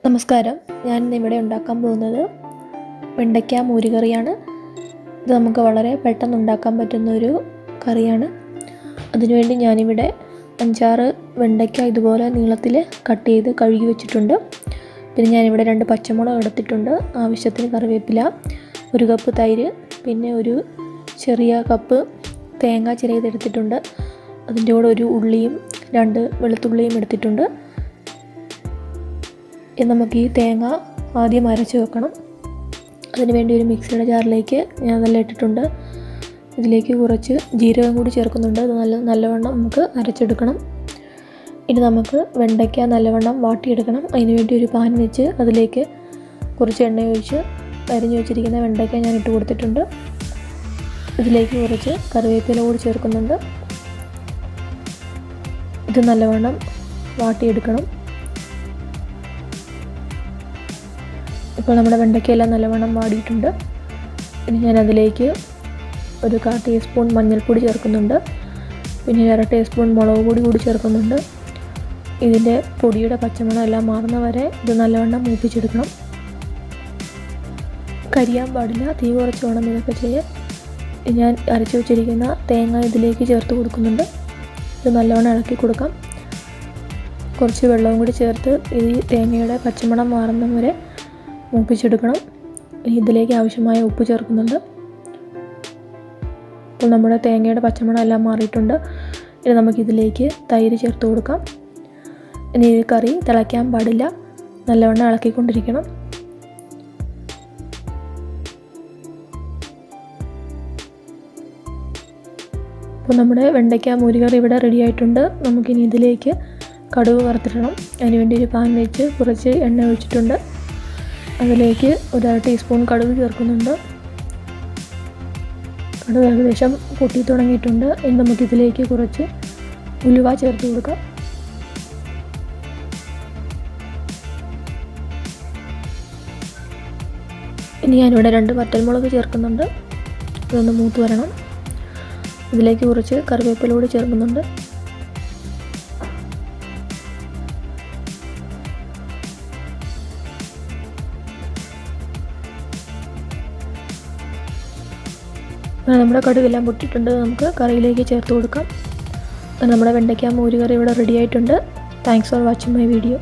നമസ്കാരം. ഞാനിന്നിവിടെ ഉണ്ടാക്കാൻ പോകുന്നത് വെണ്ടയ്ക്ക മോരുകറിയാണ്. ഇത് നമുക്ക് വളരെ പെട്ടെന്ന് ഉണ്ടാക്കാൻ പറ്റുന്നൊരു കറിയാണ്. അതിനുവേണ്ടി ഞാനിവിടെ 5-6 വെണ്ടയ്ക്ക ഇതുപോലെ നീളത്തിൽ കട്ട് ചെയ്ത് കഴുകി വെച്ചിട്ടുണ്ട്. പിന്നെ ഞാനിവിടെ 2 പച്ചമുളക് എടുത്തിട്ടുണ്ട്, ആവശ്യത്തിന് കറിവേപ്പില, 1 കപ്പ് തൈര്, പിന്നെ ഒരു ചെറിയ കപ്പ് തേങ്ങ ചിരകിയതെടുത്തിട്ടുണ്ട്. അതിൻ്റെ കൂടെ ഒരു ഉള്ളിയും 2 വെളുത്തുള്ളിയും എടുത്തിട്ടുണ്ട്. നമുക്ക് ഈ തേങ്ങ ആദ്യം അരച്ച് വെക്കണം. അതിനുവേണ്ടി ഒരു മിക്സിയുടെ ജാറിലേക്ക് ഞാൻ അതെല്ലാം ഇട്ടിട്ടുണ്ട്. ഇതിലേക്ക് കുറച്ച് ജീരകം കൂടി ചേർക്കുന്നുണ്ട്. അത് നല്ലവണ്ണം നമുക്ക് അരച്ചെടുക്കണം. ഇനി നമുക്ക് വെണ്ടയ്ക്ക നല്ലവണ്ണം വാട്ടിയെടുക്കണം. അതിനുവേണ്ടി ഒരു പാൻ വെച്ച് അതിലേക്ക് കുറച്ച് എണ്ണ ഒഴിച്ച് അരിഞ്ഞു വെച്ചിരിക്കുന്ന വെണ്ടയ്ക്ക ഞാൻ ഇട്ട് കൊടുത്തിട്ടുണ്ട്. ഇതിലേക്ക് കുറച്ച് കറിവേപ്പില കൂടി ചേർക്കുന്നുണ്ട്. ഇത് നല്ലവണ്ണം വാട്ടിയെടുക്കണം. ഇപ്പോൾ നമ്മുടെ വെണ്ടയ്ക്കയെല്ലാം നല്ലവണ്ണം വാടിയിട്ടുണ്ട്. ഇനി ഞാൻ അതിലേക്ക് ഒരു 1/4 ടീസ്പൂൺ മഞ്ഞൾപ്പൊടി ചേർക്കുന്നുണ്ട്. പിന്നെ 1/2 ടീസ്പൂൺ മുളക് പൊടി കൂടി ചേർക്കുന്നുണ്ട്. ഇതിൻ്റെ പൊടിയുടെ പച്ചമണം എല്ലാം മാറുന്ന വരെ ഇത് നല്ലവണ്ണം മൂപ്പിച്ചെടുക്കണം. കരിയാൻ പാടില്ല, തീ കുറച്ച് വേണം ഇതൊക്കെ ചെയ്യാൻ. ഞാൻ അരച്ച് വെച്ചിരിക്കുന്ന തേങ്ങ ഇതിലേക്ക് ചേർത്ത് കൊടുക്കുന്നുണ്ട്. ഇത് നല്ലവണ്ണം ഇളക്കി കൊടുക്കാം. കുറച്ച് വെള്ളവും കൂടി ചേർത്ത് ഈ തേങ്ങയുടെ പച്ചമണം മാറുന്ന വരെ മൂപ്പിച്ചെടുക്കണം. ഇതിലേക്ക് ആവശ്യമായ ഉപ്പ് ചേർക്കുന്നുണ്ട്. അപ്പോൾ നമ്മുടെ തേങ്ങയുടെ പച്ചമണം എല്ലാം മാറിയിട്ടുണ്ട്. ഇനി നമുക്കിതിലേക്ക് തൈര് ചേർത്ത് കൊടുക്കാം. ഇനി ഈ കറി തിളയ്ക്കാൻ പാടില്ല, നല്ലവണ്ണം ഇളക്കിക്കൊണ്ടിരിക്കണം. അപ്പോൾ നമ്മുടെ വെണ്ടയ്ക്ക മോരുകറി ഇവിടെ റെഡി ആയിട്ടുണ്ട്. നമുക്കിനി ഇതിലേക്ക് കടുക് വറുത്തിടണം. അതിനുവേണ്ടി ഒരു പാൻ വെച്ച് കുറച്ച് എണ്ണ ഒഴിച്ചിട്ടുണ്ട്. അതിലേക്ക് 1/2 ടീസ്പൂൺ കടുക് ചേർക്കുന്നുണ്ട്. കടുക് ഏകദേശം പൊട്ടി തുടങ്ങിയിട്ടുണ്ട്. ഇനി നമുക്കിതിലേക്ക് കുറച്ച് ഉലുവ ചേർത്ത് കൊടുക്കാം. ഇനി ഞാനിവിടെ 2 വറ്റൽമുളക് ചേർക്കുന്നുണ്ട്. ഇതൊന്ന് മൂത്ത് വരണം. ഇതിലേക്ക് കുറച്ച് കറിവേപ്പില കൂടി ചേർക്കുന്നുണ്ട്. നമ്മുടെ കടുകെല്ലാം പൊട്ടിയിട്ടുണ്ട്. നമുക്ക് കറിയിലേക്ക് ചേർത്ത് കൊടുക്കാം. നമ്മുടെ വെണ്ടയ്ക്ക മോരുകറി ഇവിടെ റെഡി ആയിട്ടുണ്ട്. Thanks for watching my video.